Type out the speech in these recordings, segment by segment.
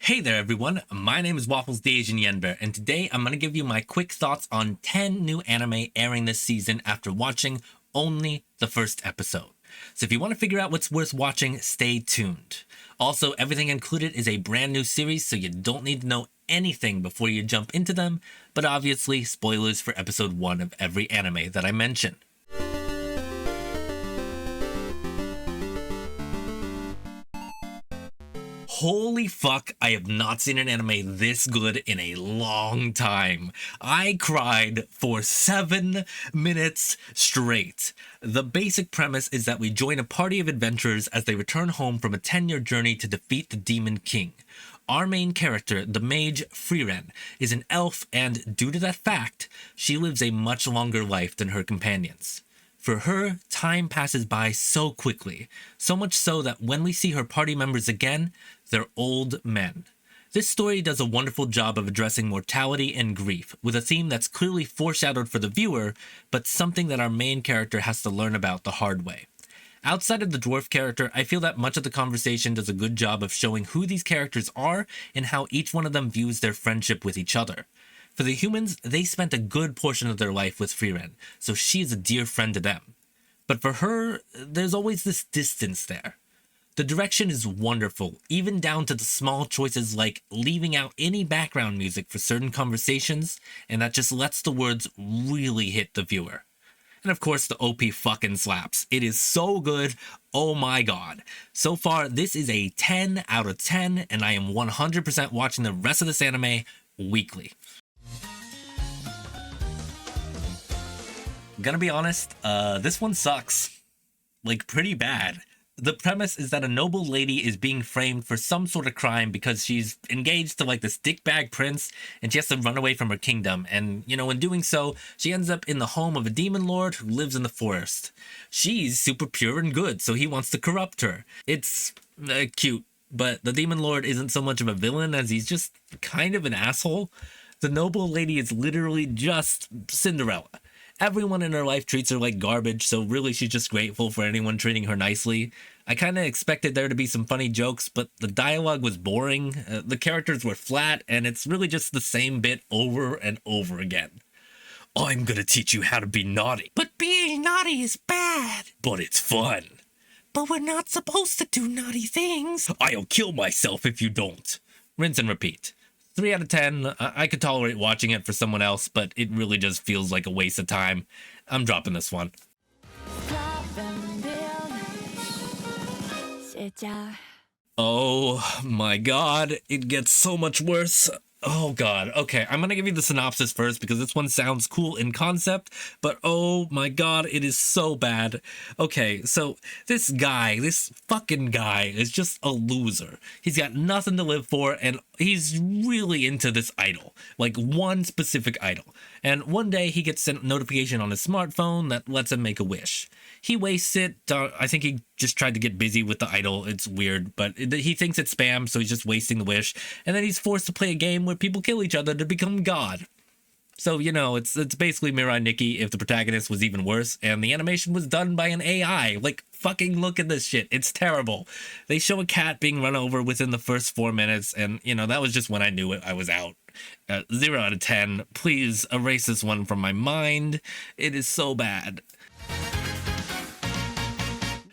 Hey there everyone, my name is Waffles the Asian Yenber, and today I'm going to give you my quick thoughts on 10 new anime airing this season after watching only the first episode. So if you want to figure out what's worth watching, stay tuned. Also, everything included is a brand new series, so you don't need to know anything before you jump into them, but obviously spoilers for episode 1 of every anime that I mention. Holy fuck, I have not seen an anime this good in a long time. I cried for 7 minutes straight. The basic premise is that we join a party of adventurers as they return home from a 10-year journey to defeat the Demon King. Our main character, the mage Frieren, is an elf, and due to that fact, she lives a much longer life than her companions. For her, time passes by so quickly, so much so that when we see her party members again, they're old men. This story does a wonderful job of addressing mortality and grief, with a theme that's clearly foreshadowed for the viewer, but something that our main character has to learn about the hard way. Outside of the dwarf character, I feel that much of the conversation does a good job of showing who these characters are and how each one of them views their friendship with each other. For the humans, they spent a good portion of their life with Frieren, so she is a dear friend to them. But for her, there's always this distance there. The direction is wonderful, even down to the small choices like leaving out any background music for certain conversations, and that just lets the words really hit the viewer. And of course, the OP fucking slaps. It is so good, oh my god. So far, this is a 10 out of 10, and I am 100% watching the rest of this anime weekly. Gonna be honest, this one sucks. Like, pretty bad. The premise is that a noble lady is being framed for some sort of crime because she's engaged to, like, this dickbag prince, and she has to run away from her kingdom. And, you know, in doing so, she ends up in the home of a demon lord who lives in the forest. She's super pure and good, so he wants to corrupt her. It's cute, but the demon lord isn't so much of a villain as he's just kind of an asshole. The noble lady is literally just Cinderella. Everyone in her life treats her like garbage, so really she's just grateful for anyone treating her nicely. I kind of expected there to be some funny jokes, but the dialogue was boring, the characters were flat, and it's really just the same bit over and over again. I'm gonna teach you how to be naughty. But being naughty is bad. But it's fun. But we're not supposed to do naughty things. I'll kill myself if you don't. Rinse and repeat. 3 out of 10, I could tolerate watching it for someone else, but it really just feels like a waste of time. I'm dropping this one. Oh my god, it gets so much worse. Oh god, okay, I'm gonna give you the synopsis first because this one sounds cool in concept, but oh my god, it is so bad. Okay, so this fucking guy is just a loser. He's got nothing to live for, and he's really into this idol, like one specific idol. And one day he gets sent a notification on his smartphone that lets him make a wish. He wastes it. I think he just tried to get busy with the idol. It's weird, but he thinks it's spam, so he's just wasting the wish. And then he's forced to play a game where people kill each other to become God. So, you know, it's basically Mirai Nikki if the protagonist was even worse, and the animation was done by an AI. Like, fucking look at this shit. It's terrible. They show a cat being run over within the first 4 minutes, and, you know, that was just when I knew it. I was out. 0 out of 10. Please erase this one from my mind. It is so bad.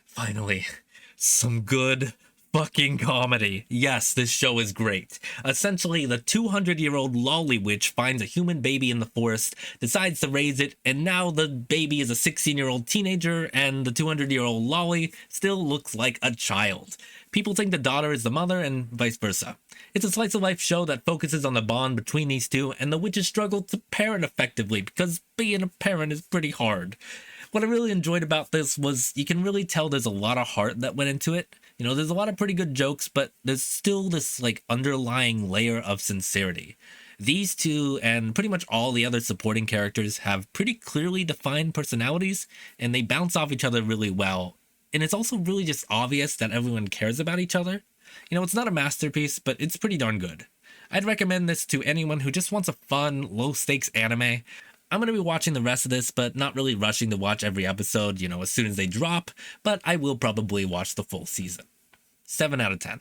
Finally, some good fucking comedy. Yes, this show is great. Essentially, the 200-year-old lolly witch finds a human baby in the forest, decides to raise it, and now the baby is a 16-year-old teenager, and the 200-year-old lolly still looks like a child. People think the daughter is the mother, and vice versa. It's a slice-of-life show that focuses on the bond between these two, and the witches struggle to parent effectively, because being a parent is pretty hard. What I really enjoyed about this was you can really tell there's a lot of heart that went into it. You know, there's a lot of pretty good jokes, but there's still this, like, underlying layer of sincerity. These two and pretty much all the other supporting characters have pretty clearly defined personalities, and they bounce off each other really well. And it's also really just obvious that everyone cares about each other. You know, it's not a masterpiece, but it's pretty darn good. I'd recommend this to anyone who just wants a fun, low-stakes anime. I'm going to be watching the rest of this, but not really rushing to watch every episode, you know, as soon as they drop, but I will probably watch the full season. 7 out of 10.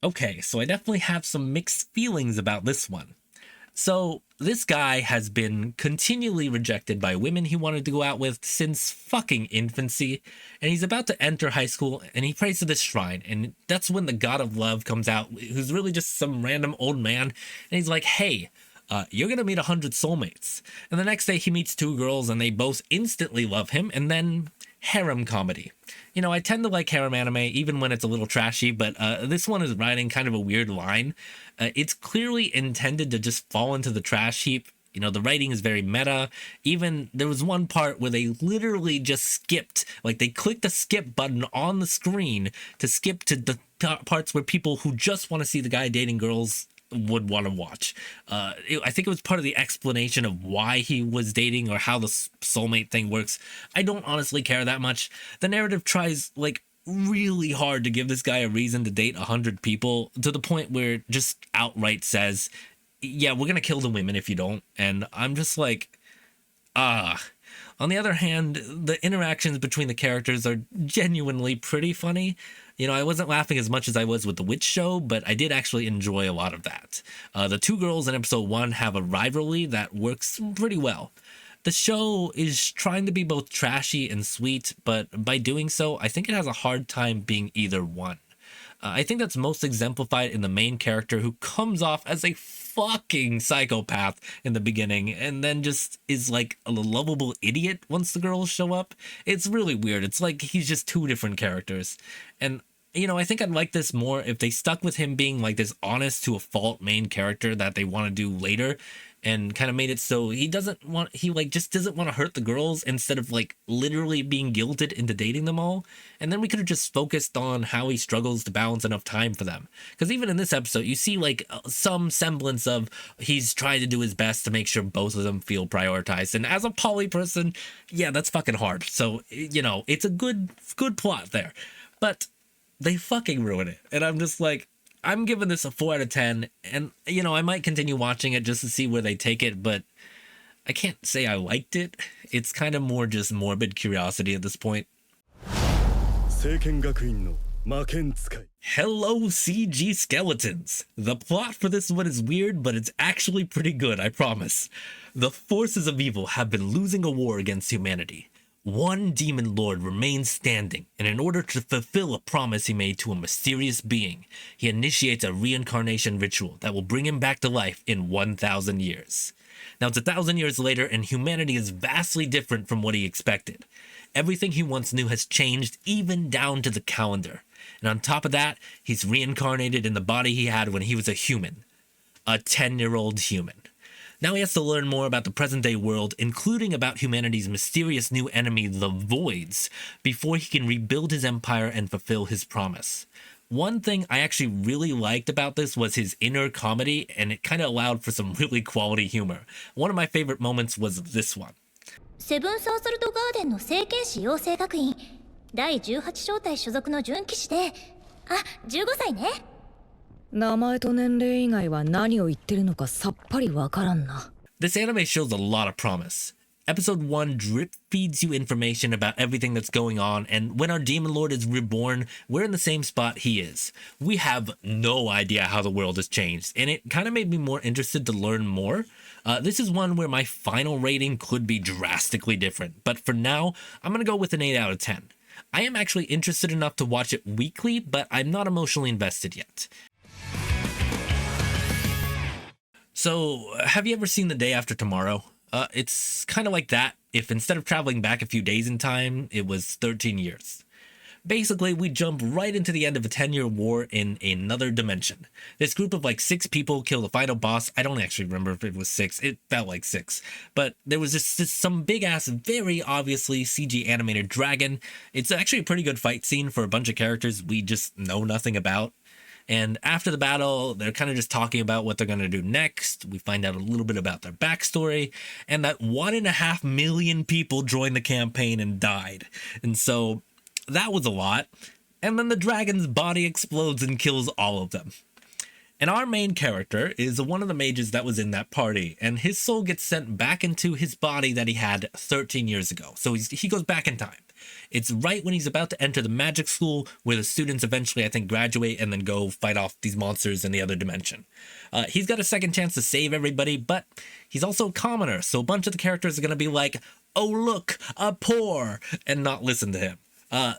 Okay, so I definitely have some mixed feelings about this one. So, this guy has been continually rejected by women he wanted to go out with since fucking infancy, and he's about to enter high school and he prays to this shrine, and that's when the god of love comes out, who's really just some random old man, and he's like, hey, you're gonna meet 100 soulmates. And the next day he meets two girls and they both instantly love him, and then harem comedy. You know, I tend to like harem anime even when it's a little trashy, but this one is riding kind of a weird line. It's clearly intended to just fall into the trash heap. You know, the writing is very meta. Even there was one part where they literally just skipped, like they clicked the skip button on the screen to skip to the parts where people who just want to see the guy dating girls would want to watch. I think it was part of the explanation of why he was dating or how the soulmate thing works. I don't honestly care that much. The narrative tries like really hard to give this guy a reason to date 100 people, to the point where it just outright says, yeah, we're gonna kill the women if you don't. And I'm just like, ah. On the other hand, the interactions between the characters are genuinely pretty funny. You know, I wasn't laughing as much as I was with the witch show, but I did actually enjoy a lot of that. The two girls in episode 1 have a rivalry that works pretty well. The show is trying to be both trashy and sweet, but by doing so, I think it has a hard time being either one. I think that's most exemplified in the main character, who comes off as a fucking psychopath in the beginning and then just is like a lovable idiot once the girls show up. It's really weird. It's like he's just two different characters. And you know, I think I'd like this more if they stuck with him being like this honest to a fault main character that they want to do later, and kind of made it so he like just doesn't want to hurt the girls, instead of like literally being guilted into dating them all. And then we could have just focused on how he struggles to balance enough time for them, because even in this episode you see like some semblance of he's trying to do his best to make sure both of them feel prioritized. And as a poly person, yeah, that's fucking hard. So you know, it's a good plot there, but they fucking ruin it. And I'm just like, I'm giving this a 4 out of 10. And, you know, I might continue watching it just to see where they take it, but I can't say I liked it. It's kind of more just morbid curiosity at this point. Seiken Gakuin no Makentsukai. Hello, CG skeletons. The plot for this one is weird, but it's actually pretty good, I promise. The forces of evil have been losing a war against humanity. One demon lord remains standing, and in order to fulfill a promise he made to a mysterious being, he initiates a reincarnation ritual that will bring him back to life in 1,000 years. Now it's 1,000 years later, and humanity is vastly different from what he expected. Everything he once knew has changed, even down to the calendar. And on top of that, he's reincarnated in the body he had when he was a human. A 10-year-old human. Now he has to learn more about the present-day world, including about humanity's mysterious new enemy, the Voids, before he can rebuild his empire and fulfill his promise. One thing I actually really liked about this was his inner comedy, and it kind of allowed for some really quality humor. One of my favorite moments was this one. セブンソーソルトガーデンの聖剣士養成学院第18小隊所属の準騎士で、あ、15歳ね。名前と年齢以外は何を言ってるのかさっぱりわからんな。This anime shows a lot of promise. Episode 1 drip feeds you information about everything that's going on, and when our Demon Lord is reborn, we're in the same spot he is. We have no idea how the world has changed, and it kind of made me more interested to learn more. This is one where my final rating could be drastically different, but for now, I'm going to go with an 8 out of 10. I am actually interested enough to watch it weekly, but I'm not emotionally invested yet. So, have you ever seen The Day After Tomorrow? It's kind of like that, if instead of traveling back a few days in time, it was 13 years. Basically, we jump right into the end of a 10-year war in another dimension. This group of like 6 people kill the final boss. I don't actually remember if it was 6. It felt like 6. But there was just some big-ass, very obviously CG animated dragon. It's actually a pretty good fight scene for a bunch of characters we just know nothing about. And after the battle, they're kind of just talking about what they're going to do next. We find out a little bit about their backstory, and that 1.5 million people joined the campaign and died. And so that was a lot. And then the dragon's body explodes and kills all of them. And our main character is one of the mages that was in that party, and his soul gets sent back into his body that he had 13 years ago. So he goes back in time. It's right when he's about to enter the magic school where the students eventually, I think, graduate and then go fight off these monsters in the other dimension. He's got a second chance to save everybody, but he's also a commoner, so a bunch of the characters are going to be like, oh look, a poor, and not listen to him.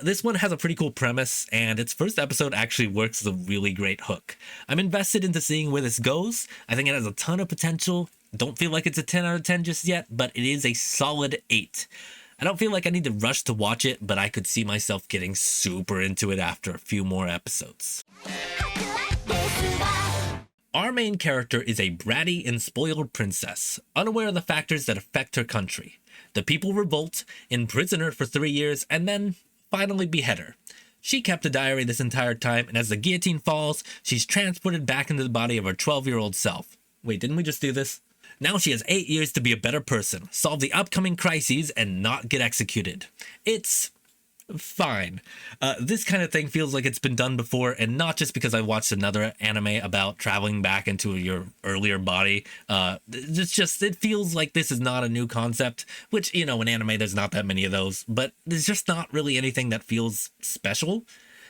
This one has a pretty cool premise, and its first episode actually works as a really great hook. I'm invested into seeing where this goes. I think it has a ton of potential. Don't feel like it's a 10 out of 10 just yet, but it is a solid 8. I don't feel like I need to rush to watch it, but I could see myself getting super into it after a few more episodes. Our main character is a bratty and spoiled princess, unaware of the factors that affect her country. The people revolt, imprison her for 3 years, and then finally behead her. She kept a diary this entire time, and as the guillotine falls, she's transported back into the body of her 12-year-old self. Wait, didn't we just do this? Now she has 8 years to be a better person, solve the upcoming crises, and not get executed. It's fine. This kind of thing feels like it's been done before, and not just because I watched another anime about traveling back into your earlier body. It feels like this is not a new concept, which, in anime there's not that many of those, but there's just not really anything that feels special.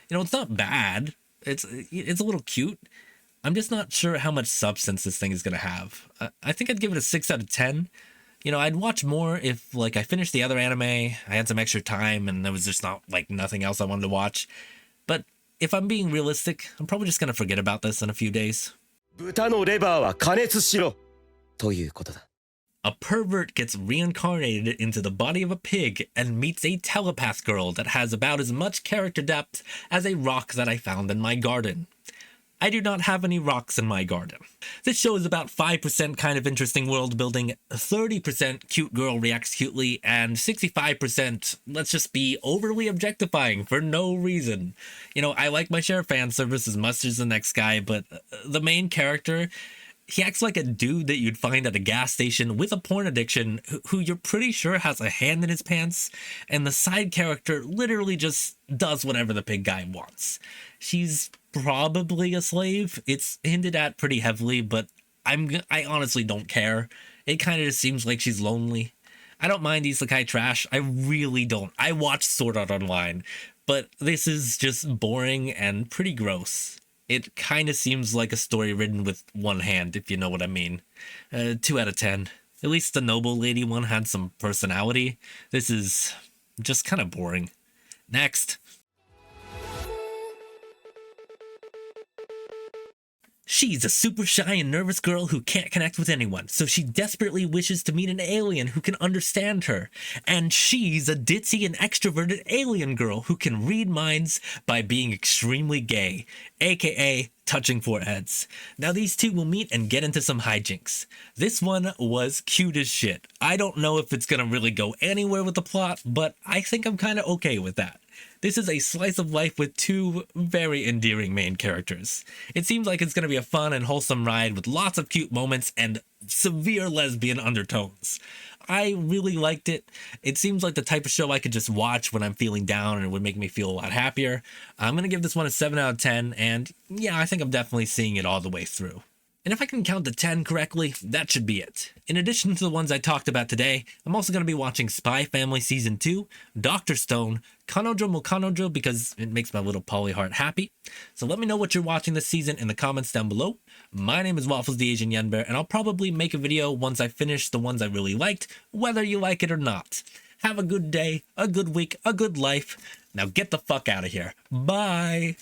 It's not bad. It's a little cute. I'm just not sure how much substance this thing is going to have. I think I'd give it a 6 out of 10. I'd watch more if, I finished the other anime, I had some extra time, and there was just nothing else I wanted to watch. But if I'm being realistic, I'm probably just going to forget about this in a few days. 豚のレバーは加熱しろということだ。 A pervert gets reincarnated into the body of a pig and meets a telepath girl that has about as much character depth as a rock that I found in my garden. I do not have any rocks in my garden. This show is about 5% kind of interesting world building, 30% cute girl reacts cutely, and 65% let's just be overly objectifying for no reason. I like my share of fan service as much as the next guy, but the main character, he acts like a dude that you'd find at a gas station with a porn addiction who you're pretty sure has a hand in his pants, and the side character literally just does whatever the pig guy wants. She's probably a slave. It's hinted at pretty heavily, but I honestly don't care. It kind of just seems like she's lonely. I don't mind isekai trash. I really don't. I watch Sword Art Online, but this is just boring and pretty gross. It kind of seems like a story written with one hand, if you know what I mean. 2 out of 10. At least the noble lady one had some personality. This is just kind of boring. Next. She's a super shy and nervous girl who can't connect with anyone, so she desperately wishes to meet an alien who can understand her. And she's a ditzy and extroverted alien girl who can read minds by being extremely gay, aka touching foreheads. Now these two will meet and get into some hijinks. This one was cute as shit. I don't know if it's gonna really go anywhere with the plot, but I think I'm kinda okay with that. This is a slice of life with 2 very endearing main characters. It seems like it's going to be a fun and wholesome ride with lots of cute moments and severe lesbian undertones. I really liked it. It seems like the type of show I could just watch when I'm feeling down and it would make me feel a lot happier. I'm going to give this one a 7 out of 10, and yeah, I think I'm definitely seeing it all the way through. And if I can count to 10 correctly, that should be it. In addition to the ones I talked about today, I'm also going to be watching Spy Family Season 2, Dr. Stone, Kanojo mo Kanojo because it makes my little poly heart happy. So let me know what you're watching this season in the comments down below. My name is Waffles the Asian Yenbear, and I'll probably make a video once I finish the ones I really liked, whether you like it or not. Have a good day, a good week, a good life. Now get the fuck out of here. Bye!